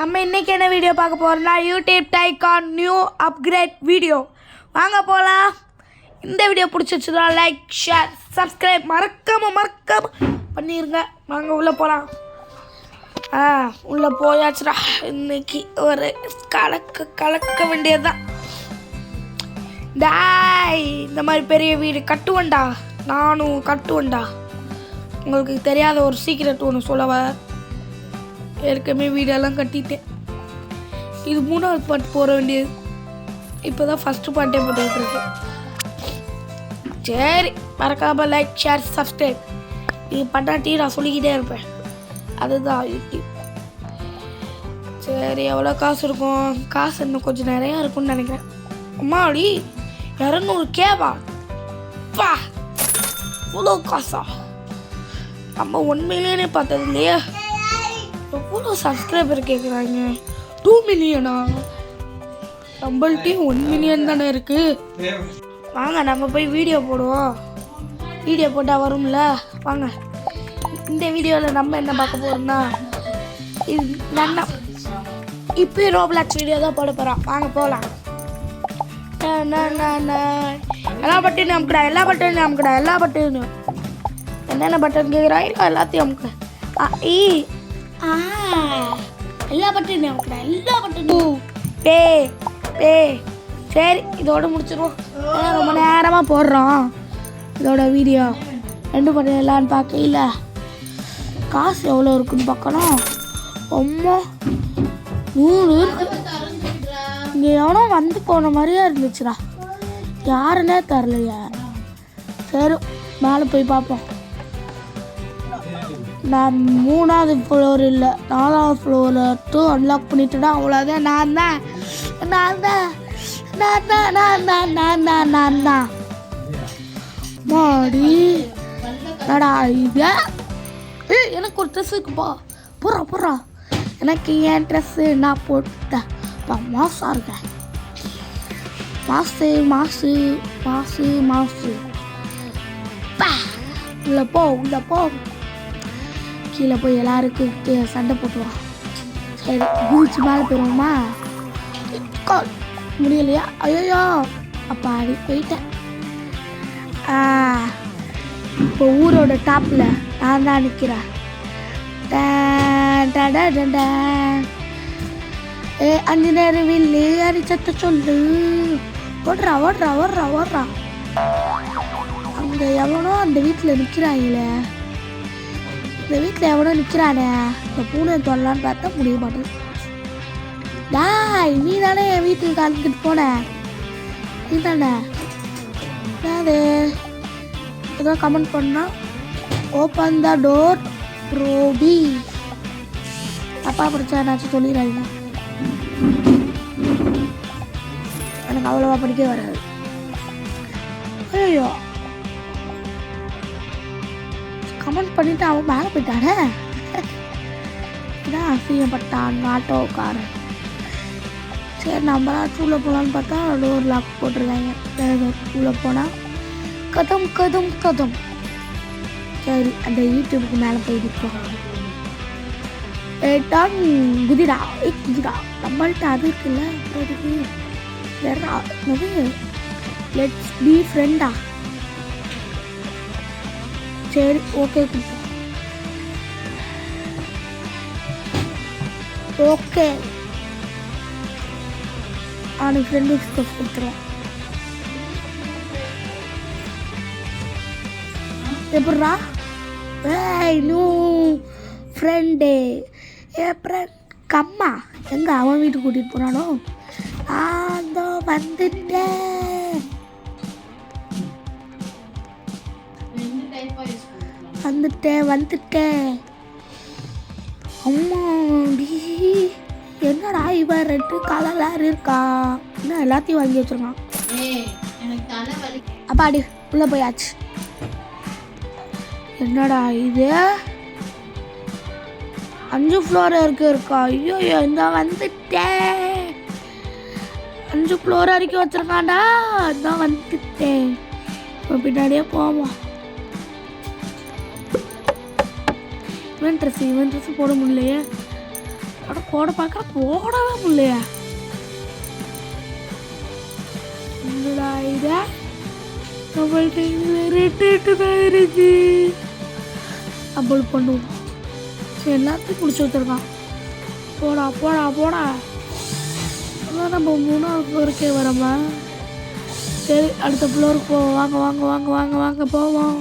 நம்ம இன்றைக்கி என்ன வீடியோ பார்க்க போகிறோம்னா YouTube TiEcon new upgrade video. வாங்க போகலாம். இந்த வீடியோ பிடிச்சிச்சுன்னா லைக் ஷேர் சப்ஸ்கிரைப் மறக்காம பண்ணிடுங்க. வாங்க உள்ளே போகலாம். உள்ளே போயாச்சுடா. இன்னைக்கு ஒரு கலக்க வேண்டியது தான். இந்த மாதிரி பெரிய வீடு கட்டுவேன்டா. நானும் கட்டுவேன்டா. உங்களுக்கு தெரியாத ஒரு சீக்ரெட் ஒன்று சொல்லவா? ஏற்கனவே வீடெல்லாம் கட்டிட்டேன். இது 3வது பாட்டு போட வேண்டியது. இப்போ தான் ஃபஸ்ட்டு பாட்டே போட்டுக்கிட்டு இருக்கேன். சரி, மறக்காமல் லைக் ஷேர் சப்ஸ்கிரைப் இது பண்ணாட்டி நான் சொல்லிக்கிட்டே இருப்பேன். அதுதான் யூடியூப். சரி, எவ்வளோ காசு இருக்கும்? காசு இன்னும் கொஞ்சம் நிறையா இருக்கும்னு நினைக்கிறேன். அம்மாடி 200 கேவா? பா, இவ்வளோ காசா? நம்ம 1 மில்லியனே பார்த்தது இல்லையா? எவ்வளோ சப்ஸ்கிரைபர் கேட்குறாங்க? 2 மில்லியனா? நம்மள்ட்டையும் 1 மில்லியன் தானே இருக்குது. வாங்க நம்ம போய் வீடியோ போடுவோம். வீடியோ போட்டால் வரும்ல. வாங்க. இந்த வீடியோவில் நம்ம என்ன பார்க்க போகிறோம்னா, இது நல்லா இப்போயும் ரோப்ளாக்ஸ் வீடியோ தான் போட போகிறோம். வாங்க போகலாம். எல்லா பட்டனையும் அமுக்கடா, எல்லா பட்டனையும் என்னென்ன பட்டன் கேட்குறாங்க எல்லாத்தையும் அமுக்க. எல்லா பட்டனையும் சரி, இதோட முடிச்சிருவோம். ரொம்ப நேரமாக போடுறோம் இதோட வீடியோ. 2 பட்டன் எல்லான்னு பார்க்கல. காசு எவ்வளோ இருக்குன்னு பார்க்கணும். ரொம்ப 100 இங்கே எவனோ வந்து போன மாதிரியே இருந்துச்சுடா. யாருன்னே தரலையா? சரி, மேலே போய் பார்ப்போம். நான் 3வது ஃப்ளோர் இல்லை 4வது ஃப்ளோர் அன்லாக் பண்ணிட்டேன்னா அவ்வளோதான். நான் தான் மாடி நடா. இது எனக்கு ஒரு ட்ரெஸ் இருக்குப்பா. போடுறா. எனக்கு என் ட்ரெஸ்ஸு நான் போட்டேன். மாசாக இருக்கேன். மாசு உள்ள போ. கீழே போய் எல்லாருக்கும் சண்டை போட்டுருவான். சரி, குதிச்சு மேலே போயிடுவோமா? முடியலையா? ஐயோ அப்பாடி போயிட்டேன். இப்போ ஊரோட டாப்பில் நான் தான் நிற்கிறேன். அஞ்சு வில்லு அரிச்சத்த சொல்லு. ஓடுறா. அங்கே எவனோ அந்த வீட்டில் நிற்கிறாங்களே. இந்த வீட்டில் எவனோ நிற்கிறானே. இந்த பூனை தொடலான்னு பார்த்தா முடிய மாட்டேன். நீ தானே என் வீட்டுக்கு கலந்துக்கிட்டு போன? நீ தானே? அது ஏதோ கமெண்ட் பண்ணா. ஓப்பன் த டோர் ரோபி. அப்பா படித்தா என்னாச்சும் சொல்லிடுறாங்க. எனக்கு அவ்வளோவா படிக்க வராது. ஐயோ, கமெண்ட் பண்ணிவிட்டு அவன் மேலே போயிட்டானே. இதான் அசிங்கப்பட்டான் ஆட்டோக்காரன். சரி, நம்மளாச்சும் உள்ளே போகலான்னு பார்த்தா டோர் லாக் போட்டிருக்காங்க. உள்ளே போனால் கதம். சரி, அந்த யூடியூபுக்கு மேலே போய் நிற்போம். குதிரா நம்மள்ட்ட அது இருக்குல்ல. அப்புறம் லெட்ஸ் பி ஃப்ரெண்டா. சரி, ஓகே அவனுக்கு ஃப்ரெண்டு கொடுத்துருவேன். எப்படா? நியூ ஃப்ரெண்டு என் ஃப்ரெண்ட் கம்மா எங்கே அவன் வீட்டுக்கு கூட்டிகிட்டு போனானோ? அதோ வந்துட்டேன். அம்மாடி, என்னடா இவன் 2 கலர் இருக்கா? இன்னும் எல்லாத்தையும் வாங்கி வச்சிருக்கான். அப்பாடி உள்ள போயாச்சு. என்னடா இது? 5 ஃப்ளோர் இருக்கா? ஐயோ, இந்த வந்துட்டேன். 5 ஃப்ளோர் வரைக்கும் வச்சிருக்காண்டா. அதான் வந்துட்டேன். பின்னாடியே போவோம். இவன் ட்ரெஸ் போட முடியலையே. போட பார்க்க போடவே முடியலையா? என்னடா இதா நம்மள்ட்ட ரெட்டு தான் இருக்கு. அப்படி பண்ணுவோம். சரி, எல்லாத்தையும் பிடிச்சி வச்சுருக்கான். போடா போடா போடா. அதான் நம்ம 3வது ஃப்ளோருக்கே வரமா. சரி, அடுத்த ஃப்ளோருக்கு போவோம். வாங்க வாங்க வாங்க வாங்க வாங்க போவோம்.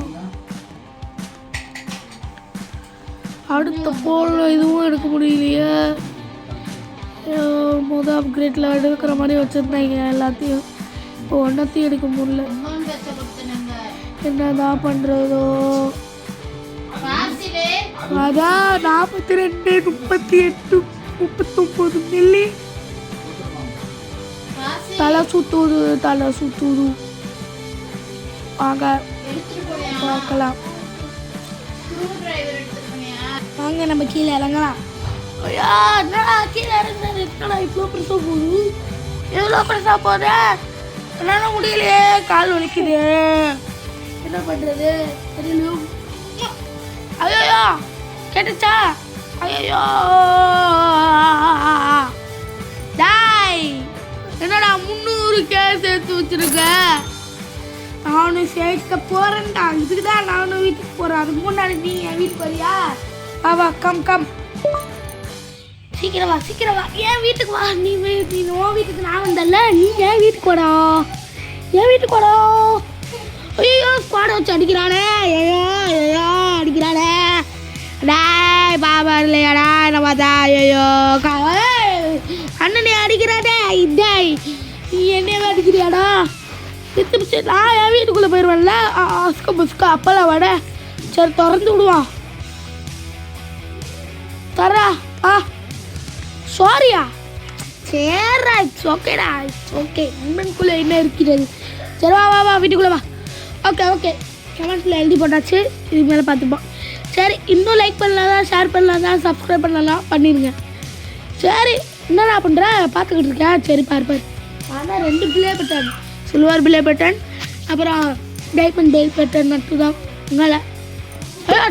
அடுத்த ஃப்ளோரில் இதுவும் எடுக்க முடியலையே. மொதல் அப்கிரேட்டில் எடுக்கிற மாதிரி வச்சுருந்தாங்க எல்லாத்தையும். இப்போ ஒன்றத்தையும் எடுக்க முடியல. என்னதான் பண்ணுறதோ? அதான் 42, 38, 39 மில்லி. தலை சுத்துது. வாங்க பார்க்கலாம். வாங்க நம்ம கீழே இறங்கலாம். ஐயா, என்னடா கீழே இறங்குறது? என்னடா இவ்வளோ பெருசாக போகுது? எவ்வளோ பெருசாக போகுது? என்னால் முடியலையே, கால் வலிக்குது. என்ன பண்ணுறது தெரியலையோ. ஐயோ கேட்டுச்சா? ஐயோ டாய், என்னடா 300 சேர்த்து வச்சிருக்க? நானும் சேர்க்க போறேன்டா. இதுக்கு தான் நானும் வீட்டுக்கு போறேன். அதுக்கு முன்னாடி நீ என் வீட்டுக்கு வரியா? வா கம் கம், சீக்கிரம் வா. ஏன் வீட்டுக்கு வா. நீ உன் வீட்டுக்கு நான் வந்தல. நீ ஏன் வீட்டுக்கு வாடா. ஐயோ, ஸ்குவாட் வச்சு அடிக்கிறானே. ஐயோ அடிக்கிறானே. டாய் பாபா இல்லையாடா என்ன பார்த்தா? ஐயோ அண்ணனே அடிக்கிறாடே. இதாய், நீ என்னையவே அடிக்கிறியாடா? பிச்சு நான் என் வீட்டுக்குள்ளே போயிடுவேன்ல. புஸ்கா அப்பெல்லாம் வட. சரி, திறந்து விடுவான். தரா சாரியா? சரிடா, இட்ஸ் ஓகேடா, இட்ஸ் ஓகே. உண்மைக்குள்ளே என்ன இருக்கிறது? சரி வா வீட்டுக்குள்ளே வா. ஓகே கமெண்ட்ஸில் எழுதி போட்டாச்சு. இதுக்கு மேலே பார்த்துப்போம். சரி, இன்னும் லைக் பண்ணலாம், ஷேர் பண்ணலாம், சப்ஸ்கிரைப் பண்ணலாம், பண்ணிடுங்க. சரி, என்னடா பண்ணுற? பார்த்துக்கிட்டு இருக்கேன். சரி பாரு. ஆனால் 2 play button, silver play button, அப்புறம் டைமண்ட் பிளே பட்டன் மட்டும் தான். உங்களை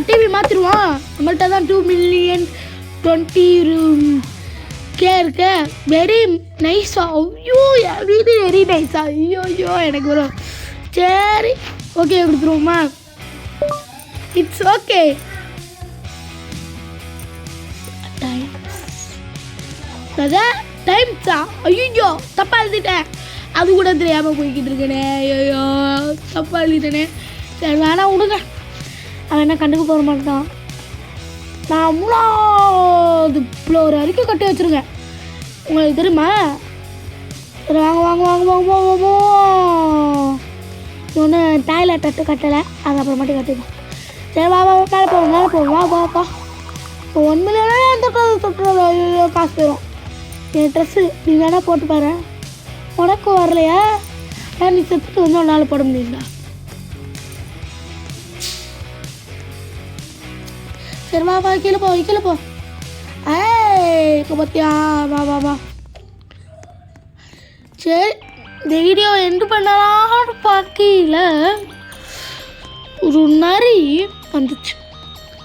டிவி மாற்றிடுவோம். நம்மள்கிட்ட தான் 2 மில்லியன் 20K இருக்கு. வெரி நைஸா. ஐயோ, வீடு வெரி நைஸா. ஐயோ எனக்கு வரும். சரி, ஓகே கொடுத்துருவோமா? It's okay. டைம்ஸா? ஐயோ தப்பா எழுதிட்டேன். அது கூட தெரியாமல் போய்கிட்டு இருக்கேனே. ஐயோ தப்பா எழுதிட்டேனே. சரி வேணாம் விடுங்க. அவன் என்ன கண்டுக்க போக மாட்டான். நான் 3வது ஃப்ளோர் வரைக்கும் கட்டி வச்சுருக்கேன். உங்களுக்கு தெரியுமா? சரி வாங்க. ஒன்று டாய்லெட் கட்டலை, அது அப்புறமாட்டி கட்டிடுவோம். சரி வா மேலே போவோம். வா. இப்போ 1 மில்லியன் தொட்டுறது. ஐயோ காசு போயிடும். என் ட்ரெஸ்ஸு நீ வேணால் போட்டு பாரு. உனக்கு வரலையா? நீ செத்துட்டு வந்து ஒரு நாள் போட முடியுங்களா? சரி வா கீழே போ. இப்போ பார்த்தியா? வா. சரி, இந்த வீடியோ எண்டு பண்ணலான்னு பார்க்கல. ஒரு நரி வந்துச்சு.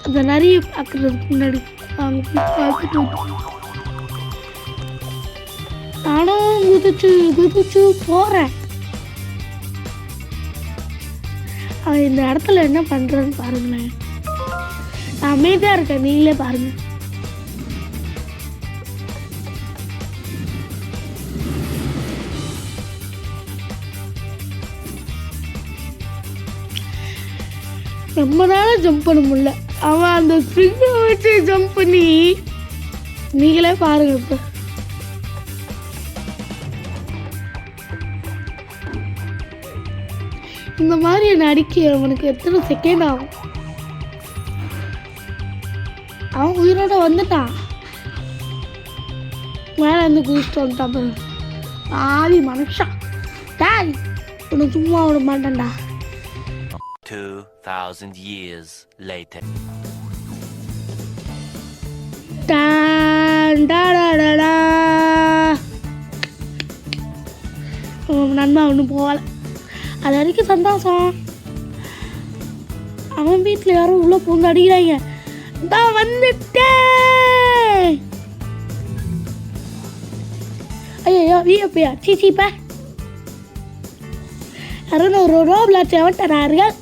அந்த நரியை பார்க்குறதுக்கு முன்னாடி பார்த்துட்டு நானும் குதிச்சு போகிறேன். அவன் இந்த இடத்துல என்ன பண்ணுறன்னு பாருங்களேன். நான் அமைதியாக இருக்கேன், நீங்களே பாருங்க. ரொம்ப நாளாக ஜம்ப் பண்ண முடியல. அவன் அந்த ஸ்ப்ரிங்கை வச்சு ஜம்ப் பண்ணி நீங்களே பாருங்க. இப்போ இந்த மாதிரி என்னை அடிக்க அவனுக்கு எத்தனை செகண்ட் ஆகும்? அவன் உயிரோட வந்துட்டான். மேலே இருந்து குதிச்சுட்டு வந்துட்டான். ஆதி மனுஷா டாய், உன்னை சும்மா விட மாட்டேன்டா. 2000 years later. நன்மை ஒன்றும் போகலை. அது வரைக்கும் சந்தோஷம். அவன் வீட்டில் யாரும் உள்ள பூந்து அடிக்கிறாங்க. தான் வந்துட்டேன். ஐயோ விஐபியா சீச்சிப்பா 200 ரூபா செவன்டனார்கள்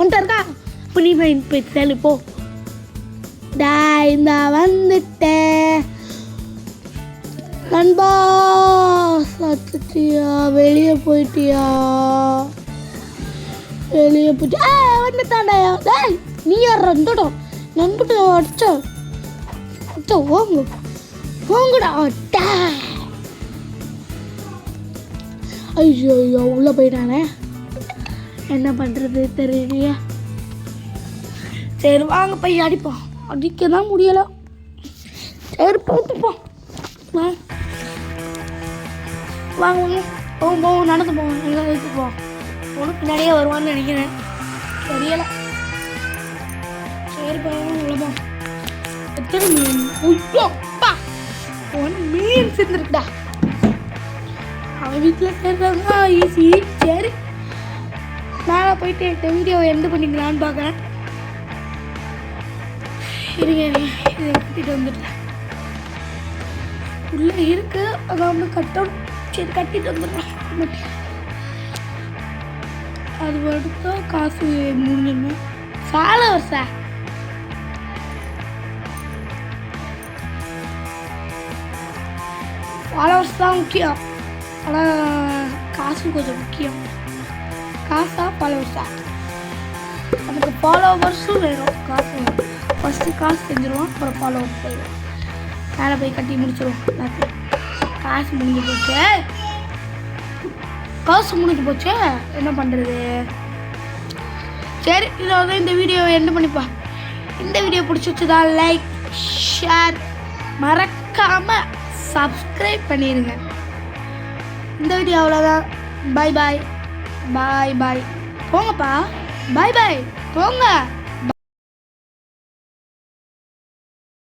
ஒன்றிருக்கா இப்போ நீ போய் செல்லு போ டா இந்த வந்துட்டேன் நண்பா சத்துட்டியா வெளியே போயிட்டியா வந்துட்டாண்டாயா டேய் நீ யார் வந்துடும் நண்பட்டு அடிச்சா ஓங்குடா டா ஐயோ ஐயோ உள்ளே போயிட்டானே என்ன பண்ணுறது தெரியலையே சரி வாங்க போய் அடிப்போம் அடிக்க தான் முடியலை சரி போட்டுப்போம் வாங்க வாங்க போவோம் நடந்து போவோம் எல்லாம் எடுத்து போவோம் ஒன்று பின்னாடியே வருவான்னு நினைக்கிறேன் தெரியலை சரி போவோம் உள்ளப்போம் எத்தனை மீன் உப்பா 1 மீன் சேர்ந்துருக்குடா அவன் வீட்டில் சேர்றாங்க ஈஸி சரி மேலே போயிட்டு இந்த வீடியோவை எந்த பண்ணிக்கலான்னு பார்க்குறேன் இருங்க இதை கட்டிட்டு வந்துட்டேன் உள்ளே இருக்கு அதை வந்து கட்டணும் சரி கட்டிட்டு வந்துடுறேன் அது வரைக்கும் காசு முடிஞ்சிடணும் ஃபாலோவர்ஸா ஃபாலோவர்ஸ் தான் முக்கியம் ஆனால் காசு கொஞ்சம் முக்கியம் காசா ஃபாலோவர்ஸா நமக்கு ஃபாலோவர்ஸும் வேணும் காசு வேணும் ஃபஸ்ட்டு காசு செஞ்சுருவோம் அப்புறம் ஃபாலோவர்ஸ் போயிடும் மேலே போய் கட்டி முடிச்சிடுவோம் எல்லாத்தையும் காசு முடிஞ்சு போச்சு என்ன பண்ணுறது சரி இதோட இந்த வீடியோவை என்ன பண்ணிப்பா இந்த வீடியோ பிடிச்சிச்சுதா லைக் ஷேர் மறக்காமல் சப்ஸ்கிரைப் பண்ணிடுங்க இந்த வீடியோ அவ்வளோதான் பாய் பாய் பாய் பாய் போங்கப்பா பாய் பாய் போங்க